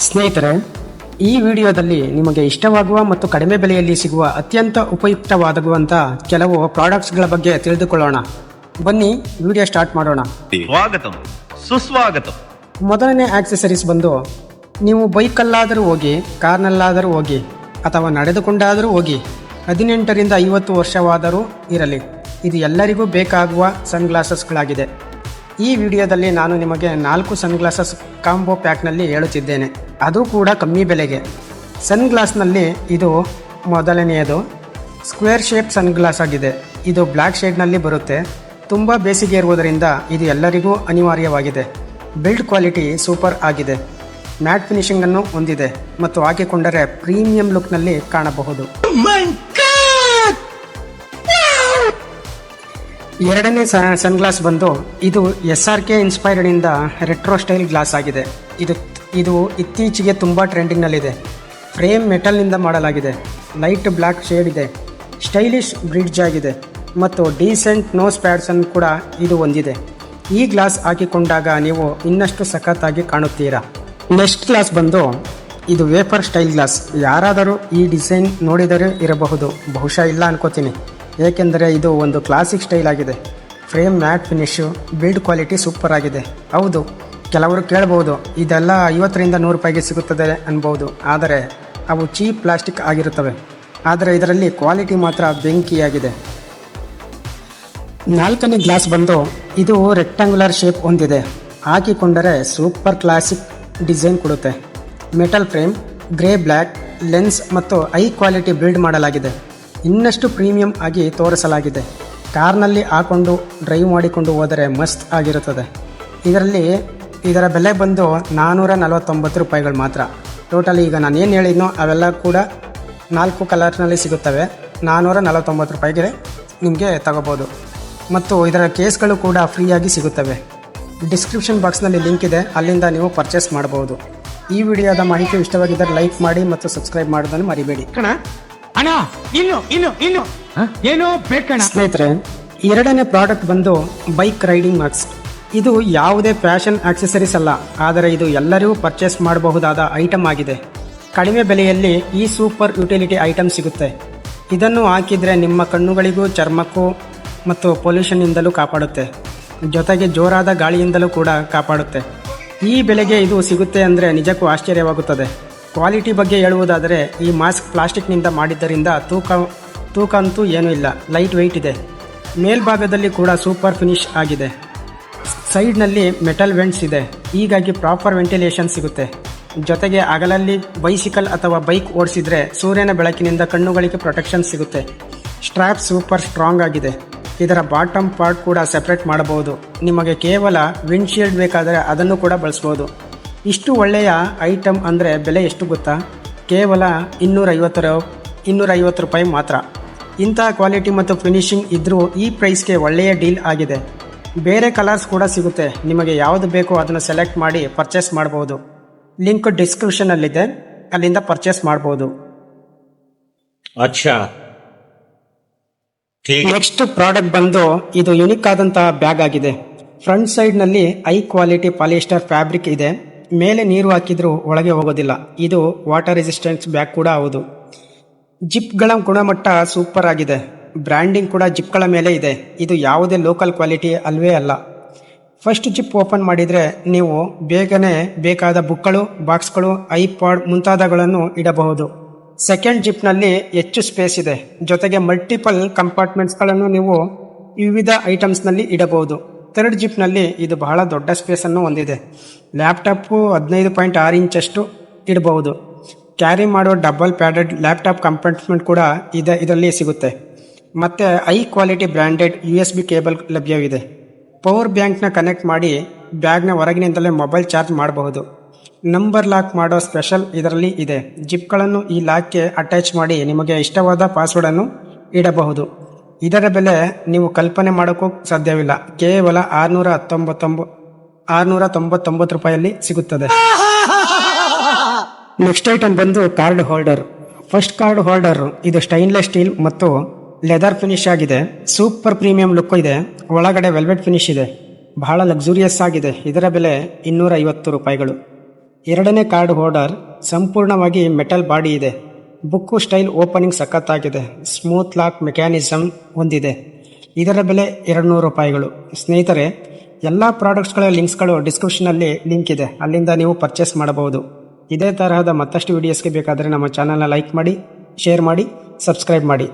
ಸ್ನೇಹಿತರೆ, ಈ ವಿಡಿಯೋದಲ್ಲಿ ನಿಮಗೆ ಇಷ್ಟವಾಗುವ ಮತ್ತು ಕಡಿಮೆ ಬೆಲೆಯಲ್ಲಿ ಸಿಗುವ ಅತ್ಯಂತ ಉಪಯುಕ್ತವಾಗುವಂಥ ಕೆಲವು ಪ್ರಾಡಕ್ಟ್ಸ್ಗಳ ಬಗ್ಗೆ ತಿಳಿದುಕೊಳ್ಳೋಣ. ಬನ್ನಿ ವಿಡಿಯೋ ಸ್ಟಾರ್ಟ್ ಮಾಡೋಣ. ಸ್ವಾಗತಂ ಸುಸ್ವಾಗತಂ. ಮೊದಲನೇ ಆಕ್ಸೆಸರೀಸ್ ಬಂದು, ನೀವು ಬೈಕಲ್ಲಾದರೂ ಹೋಗಿ, ಕಾರ್ನಲ್ಲಾದರೂ ಹೋಗಿ ಅಥವಾ ನಡೆದುಕೊಂಡಾದರೂ ಹೋಗಿ, 18ರಿಂದ 50 ವರ್ಷವಾದರೂ ಇರಲಿ, ಇದು ಎಲ್ಲರಿಗೂ ಬೇಕಾಗುವ ಸನ್ಗ್ಲಾಸಸ್ಗಳಾಗಿದೆ. ಈ ವಿಡಿಯೋದಲ್ಲಿ ನಾನು ನಿಮಗೆ 4 ಸನ್ಗ್ಲಾಸಸ್ ಕಾಂಬೋ ಪ್ಯಾಕ್ನಲ್ಲಿ ಹೇಳುತ್ತಿದ್ದೇನೆ, ಅದು ಕೂಡ ಕಮ್ಮಿ ಬೆಲೆಗೆ. ಸನ್ಗ್ಲಾಸ್ನಲ್ಲಿ ಇದು ಮೊದಲನೆಯದು ಸ್ಕ್ವೇರ್ ಶೇಪ್ ಸನ್ಗ್ಲಾಸ್ ಆಗಿದೆ. ಇದು ಬ್ಲ್ಯಾಕ್ ಶೇಡ್ನಲ್ಲಿ ಬರುತ್ತೆ. ತುಂಬ ಬೇಸಿಗೆ ಇರುವುದರಿಂದ ಇದು ಎಲ್ಲರಿಗೂ ಅನಿವಾರ್ಯವಾಗಿದೆ. ಬಿಲ್ಡ್ ಕ್ವಾಲಿಟಿ ಸೂಪರ್ ಆಗಿದೆ. ಮ್ಯಾಟ್ ಫಿನಿಶಿಂಗನ್ನು ಹೊಂದಿದೆ ಮತ್ತು ಹಾಕಿಕೊಂಡರೆ ಪ್ರೀಮಿಯಂ ಲುಕ್ನಲ್ಲಿ ಕಾಣಬಹುದು. ಎರಡನೇ ಸನ್ಗ್ಲಾಸ್ ಬಂದು, ಇದು SRK ಇನ್ಸ್ಪೈರ್ಡಿಂದ ರೆಟ್ರೋ ಸ್ಟೈಲ್ ಗ್ಲಾಸ್ ಆಗಿದೆ. ಇದು ಇತ್ತೀಚೆಗೆ ತುಂಬ ಟ್ರೆಂಡಿಂಗ್ನಲ್ಲಿದೆ. ಫ್ರೇಮ್ ಮೆಟಲ್ನಿಂದ ಮಾಡಲಾಗಿದೆ. ಲೈಟ್ ಬ್ಲ್ಯಾಕ್ ಶೇಡ್ ಇದೆ. ಸ್ಟೈಲಿಶ್ ಬ್ರಿಡ್ಜ್ ಆಗಿದೆ ಮತ್ತು ಡೀಸೆಂಟ್ ನೋಸ್ ಪ್ಯಾಡ್ಸನ್ನು ಕೂಡ ಇದು ಹೊಂದಿದೆ. ಈ ಗ್ಲಾಸ್ ಹಾಕಿಕೊಂಡಾಗ ನೀವು ಇನ್ನಷ್ಟು ಸಖತ್ತಾಗಿ ಕಾಣುತ್ತೀರಾ. ನೆಕ್ಸ್ಟ್ ಗ್ಲಾಸ್ ಬಂದು, ಇದು ವೇಫರ್ ಸ್ಟೈಲ್ ಗ್ಲಾಸ್. ಯಾರಾದರೂ ಈ ಡಿಸೈನ್ ನೋಡಿದರೆ ಇರಬಹುದು, ಬಹುಶಃ ಇಲ್ಲ ಅನ್ಕೋತೀನಿ, ಏಕೆಂದರೆ ಇದು ಒಂದು ಕ್ಲಾಸಿಕ್ ಸ್ಟೈಲ್ ಆಗಿದೆ. Frame mat finish, build quality super ಆಗಿದೆ. ಹೌದು, ಕೆಲವರು ಕೇಳಬಹುದು, ಇದೆಲ್ಲ 50ರಿಂದ 100 ರೂಪಾಯಿಗೆ ಸಿಗುತ್ತದೆ ಅನ್ಬೋದು, ಆದರೆ ಅವು ಚೀಪ್ ಪ್ಲಾಸ್ಟಿಕ್ ಆಗಿರುತ್ತವೆ. ಆದರೆ ಇದರಲ್ಲಿ ಕ್ವಾಲಿಟಿ ಮಾತ್ರ ಬೆಂಕಿಯಾಗಿದೆ. ನಾಲ್ಕನೇ ಗ್ಲಾಸ್ ಬಂದು, ಇದು ರೆಕ್ಟ್ಯಾಂಗ್ಯುಲರ್ ಶೇಪ್ ಹೊಂದಿದೆ. ಹಾಕಿಕೊಂಡರೆ ಸೂಪರ್ ಕ್ಲಾಸಿಕ್ ಡಿಸೈನ್ ಕೊಡುತ್ತೆ. Metal frame, grey black lens ಮತ್ತು ಹೈ ಕ್ವಾಲಿಟಿ ಬಿಲ್ಡ್ ಮಾಡಲಾಗಿದೆ. ಇನ್ನಷ್ಟು ಪ್ರೀಮಿಯಂ ಆಗಿ ತೋರಿಸಲಾಗಿದೆ. ಕಾರ್ನಲ್ಲಿ ಹಾಕೊಂಡು ಡ್ರೈವ್ ಮಾಡಿಕೊಂಡು ಹೋದರೆ ಮಸ್ತ್ ಆಗಿರುತ್ತದೆ. ಇದರ ಬೆಲೆ ಬಂದು 449 ರೂಪಾಯಿಗಳು ಮಾತ್ರ. ಟೋಟಲಿ ಈಗ ನಾನು ಏನು ಹೇಳಿದ್ನೋ ಅವೆಲ್ಲ ಕೂಡ 4 ಕಲರ್ನಲ್ಲಿ ಸಿಗುತ್ತವೆ. 449 ರೂಪಾಯಿಗೆ ನಿಮಗೆ ತಗೋಬೋದು. ಮತ್ತು ಇದರ ಕೇಸ್ಗಳು ಕೂಡ ಫ್ರೀಯಾಗಿ ಸಿಗುತ್ತವೆ. ಡಿಸ್ಕ್ರಿಪ್ಷನ್ ಬಾಕ್ಸ್ನಲ್ಲಿ ಲಿಂಕ್ ಇದೆ, ಅಲ್ಲಿಂದ ನೀವು ಪರ್ಚೇಸ್ ಮಾಡಬಹುದು. ಈ ವಿಡಿಯೋದ ಮಾಹಿತಿ ಇಷ್ಟವಾಗಿದ್ದರೆ ಲೈಕ್ ಮಾಡಿ ಮತ್ತು ಸಬ್ಸ್ಕ್ರೈಬ್ ಮಾಡೋದನ್ನು ಮರಿಬೇಡಿ. ಸ್ನೇಹಿತರೆ, ಎರಡನೇ ಪ್ರಾಡಕ್ಟ್ ಬಂದು ಬೈಕ್ ರೈಡಿಂಗ್ ಮಾಸ್ಕ್. ಇದು ಯಾವುದೇ ಫ್ಯಾಷನ್ ಆಕ್ಸೆಸರೀಸ್ ಅಲ್ಲ, ಆದರೆ ಇದು ಎಲ್ಲರಿಗೂ ಪರ್ಚೇಸ್ ಮಾಡಬಹುದಾದ ಐಟಮ್ ಆಗಿದೆ. ಕಡಿಮೆ ಬೆಲೆಯಲ್ಲಿ ಈ ಸೂಪರ್ ಯುಟಿಲಿಟಿ ಐಟಮ್ ಸಿಗುತ್ತೆ. ಇದನ್ನು ಹಾಕಿದರೆ ನಿಮ್ಮ ಕಣ್ಣುಗಳಿಗೂ, ಚರ್ಮಕ್ಕೂ ಮತ್ತು ಪೊಲ್ಯೂಷನ್ನಿಂದಲೂ ಕಾಪಾಡುತ್ತೆ. ಜೊತೆಗೆ ಜೋರಾದ ಗಾಳಿಯಿಂದಲೂ ಕೂಡ ಕಾಪಾಡುತ್ತೆ. ಈ ಬೆಲೆಗೆ ಇದು ಸಿಗುತ್ತೆ ಅಂದರೆ ನಿಜಕ್ಕೂ ಆಶ್ಚರ್ಯವಾಗುತ್ತದೆ. ಕ್ವಾಲಿಟಿ ಬಗ್ಗೆ ಹೇಳುವುದಾದರೆ, ಈ ಮಾಸ್ಕ್ ಪ್ಲಾಸ್ಟಿಕ್ನಿಂದ ಮಾಡಿದ್ದರಿಂದ ತೂಕ ಅಂತೂ ಏನೂ ಇಲ್ಲ, ಲೈಟ್ ವೆಯ್ಟ್ ಇದೆ. ಮೇಲ್ಭಾಗದಲ್ಲಿ ಕೂಡ ಸೂಪರ್ ಫಿನಿಶ್ ಆಗಿದೆ. ಸೈಡ್ನಲ್ಲಿ ಮೆಟಲ್ ವೆಂಟ್ಸ್ ಇದೆ, ಹೀಗಾಗಿ ಪ್ರಾಪರ್ ವೆಂಟಿಲೇಷನ್ ಸಿಗುತ್ತೆ. ಜೊತೆಗೆ ಹಗಲಲ್ಲಿ ಬೈಸಿಕಲ್ ಅಥವಾ ಬೈಕ್ ಓಡಿಸಿದರೆ ಸೂರ್ಯನ ಬೆಳಕಿನಿಂದ ಕಣ್ಣುಗಳಿಗೆ ಪ್ರೊಟೆಕ್ಷನ್ ಸಿಗುತ್ತೆ. ಸ್ಟ್ರ್ಯಾಪ್ ಸೂಪರ್ ಸ್ಟ್ರಾಂಗ್ ಆಗಿದೆ. ಇದರ ಬಾಟಮ್ ಪಾರ್ಟ್ ಕೂಡ ಸೆಪ್ರೇಟ್ ಮಾಡಬಹುದು. ನಿಮಗೆ ಕೇವಲ ವಿಂಡ್ಶೀಲ್ಡ್ ಬೇಕಾದರೆ ಅದನ್ನು ಕೂಡ ಬಳಸ್ಬೋದು. ಇಷ್ಟು ಒಳ್ಳೆಯ ಐಟಮ್ ಅಂದರೆ ಬೆಲೆ ಎಷ್ಟು ಗೊತ್ತಾ? ಕೇವಲ 250 ರೂಪಾಯಿ ಮಾತ್ರ. ಇಂಥ ಕ್ವಾಲಿಟಿ ಮತ್ತು ಫಿನಿಶಿಂಗ್ ಇದ್ದರೂ ಈ ಪ್ರೈಸ್ಗೆ ಒಳ್ಳೆಯ ಡೀಲ್ ಆಗಿದೆ. ಬೇರೆ ಕಲರ್ಸ್ ಕೂಡ ಸಿಗುತ್ತೆ. ನಿಮಗೆ ಯಾವುದು ಬೇಕೋ ಅದನ್ನು ಸೆಲೆಕ್ಟ್ ಮಾಡಿ ಪರ್ಚೇಸ್ ಮಾಡಬಹುದು. ಲಿಂಕ್ ಡಿಸ್ಕ್ರಿಪ್ಷನಲ್ಲಿದೆ, ಅಲ್ಲಿಂದ ಪರ್ಚೇಸ್ ಮಾಡಬಹುದು. ನೆಕ್ಸ್ಟ್ ಪ್ರಾಡಕ್ಟ್ ಬಂದು, ಇದು ಯುನಿಕ್ ಆದಂತಹ ಬ್ಯಾಗ್ ಆಗಿದೆ. ಫ್ರಂಟ್ ಸೈಡ್ನಲ್ಲಿ ಹೈ ಕ್ವಾಲಿಟಿ ಪಾಲಿಸ್ಟರ್ ಫ್ಯಾಬ್ರಿಕ್ ಇದೆ. ಮೇಲೆ ನೀರು ಹಾಕಿದ್ರೂ ಒಳಗೆ ಹೋಗೋದಿಲ್ಲ. ಇದು ವಾಟರ್ ರೆಸಿಸ್ಟೆನ್ಸ್ ಬ್ಯಾಗ್ ಕೂಡ ಹೌದು. ಜಿಪ್ಗಳ ಗುಣಮಟ್ಟ ಸೂಪರ್ ಆಗಿದೆ. ಬ್ರ್ಯಾಂಡಿಂಗ್ ಕೂಡ ಜಿಪ್ಗಳ ಮೇಲೆ ಇದೆ. ಇದು ಯಾವುದೇ ಲೋಕಲ್ ಕ್ವಾಲಿಟಿ ಅಲ್ವೇ ಅಲ್ಲ. ಫಸ್ಟ್ ಜಿಪ್ ಓಪನ್ ಮಾಡಿದರೆ ನೀವು ಬೇಗನೆ ಬೇಕಾದ ಬುಕ್ಗಳು, ಬಾಕ್ಸ್ಗಳು, ಐಪಾಡ್ ಮುಂತಾದಗಳನ್ನು ಇಡಬಹುದು. ಸೆಕೆಂಡ್ ಜಿಪ್ನಲ್ಲಿ ಹೆಚ್ಚು ಸ್ಪೇಸ್ ಇದೆ. ಜೊತೆಗೆ ಮಲ್ಟಿಪಲ್ ಕಂಪಾರ್ಟ್ಮೆಂಟ್ಸ್ಗಳನ್ನು ನೀವು ವಿವಿಧ ಐಟಮ್ಸ್ನಲ್ಲಿ ಇಡಬಹುದು. ಥರ್ಡ್ ಜಿಪ್ನಲ್ಲಿ ಇದು ಬಹಳ ದೊಡ್ಡ ಸ್ಪೇಸನ್ನು ಹೊಂದಿದೆ. ಲ್ಯಾಪ್ಟಾಪು 15.6 ಇಂಚಷ್ಟು ಇಡಬಹುದು. ಕ್ಯಾರಿ ಮಾಡೋ ಡಬಲ್ ಪ್ಯಾಡೆಡ್ ಲ್ಯಾಪ್ಟಾಪ್ ಕಂಪಾರ್ಟ್ಮೆಂಟ್ ಕೂಡ ಇದರಲ್ಲಿ ಸಿಗುತ್ತೆ. ಮತ್ತು high quality branded USB cable ಲಭ್ಯವಿದೆ. ಪವರ್ ಬ್ಯಾಂಕ್ನ ಕನೆಕ್ಟ್ ಮಾಡಿ ಬ್ಯಾಗ್ನ ಹೊರಗಿನಿಂದಲೇ ಮೊಬೈಲ್ ಚಾರ್ಜ್ ಮಾಡಬಹುದು. ನಂಬರ್ ಲಾಕ್ ಮಾಡೋ ಸ್ಪೆಷಲ್ ಇದರಲ್ಲಿ ಇದೆ. ಜಿಪ್ಗಳನ್ನು ಈ ಲಾಕ್ಗೆ ಅಟ್ಯಾಚ್ ಮಾಡಿ ನಿಮಗೆ ಇಷ್ಟವಾದ ಪಾಸ್ವರ್ಡನ್ನು ಇಡಬಹುದು. ಇದರ ಬೆಲೆ ನೀವು ಕಲ್ಪನೆ ಮಾಡೋಕ್ಕೂ ಸಾಧ್ಯವಿಲ್ಲ. ಕೇವಲ 699 ರೂಪಾಯಲ್ಲಿ ಸಿಗುತ್ತದೆ. ನೆಕ್ಸ್ಟ್ ಐಟಮ್ ಬಂದು card holder. First card holder, ಇದು ಸ್ಟೈನ್ಲೆಸ್ ಸ್ಟೀಲ್ ಮತ್ತು ಲೆದರ್ ಫಿನಿಶ್ ಆಗಿದೆ. ಸೂಪರ್ ಪ್ರೀಮಿಯಂ ಲುಕ್ ಇದೆ. ಒಳಗಡೆ ವೆಲ್ವೆಟ್ ಫಿನಿಶ್ ಇದೆ. ಬಹಳ ಲಕ್ಸುರಿಯಸ್ ಆಗಿದೆ. ಇದರ ಬೆಲೆ 250 ರೂಪಾಯಿಗಳು. ಎರಡನೇ ಕಾರ್ಡ್ ಹೋಲ್ಡರ್ ಸಂಪೂರ್ಣವಾಗಿ ಮೆಟಲ್ ಬಾಡಿ ಇದೆ. ಬುಕ್ಕು ಸ್ಟೈಲ್ ಓಪನಿಂಗ್ ಸಖತ್ತಾಗಿದೆ. ಸ್ಮೂತ್ ಲಾಕ್ ಮೆಕ್ಯಾನಿಸಮ್ ಹೊಂದಿದೆ. ಇದರ ಬೆಲೆ 200 ರೂಪಾಯಿಗಳು. ಸ್ನೇಹಿತರೆ, ಎಲ್ಲ ಪ್ರಾಡಕ್ಟ್ಸ್ಗಳ ಲಿಂಕ್ಸ್ಗಳು ಡಿಸ್ಕ್ರಿಪ್ಷನಲ್ಲಿ ಲಿಂಕ್ ಇದೆ, ಅಲ್ಲಿಂದ ನೀವು ಪರ್ಚೇಸ್ ಮಾಡಬಹುದು. ಇದೇ ತರಹದ ಮತ್ತಷ್ಟು ವಿಡಿಯೋಸ್ಗೆ ಬೇಕಾದರೆ ನಮ್ಮ ಚಾನಲ್ನ ಲೈಕ್ ಮಾಡಿ, ಶೇರ್ ಮಾಡಿ, ಸಬ್ಸ್ಕ್ರೈಬ್ ಮಾಡಿ.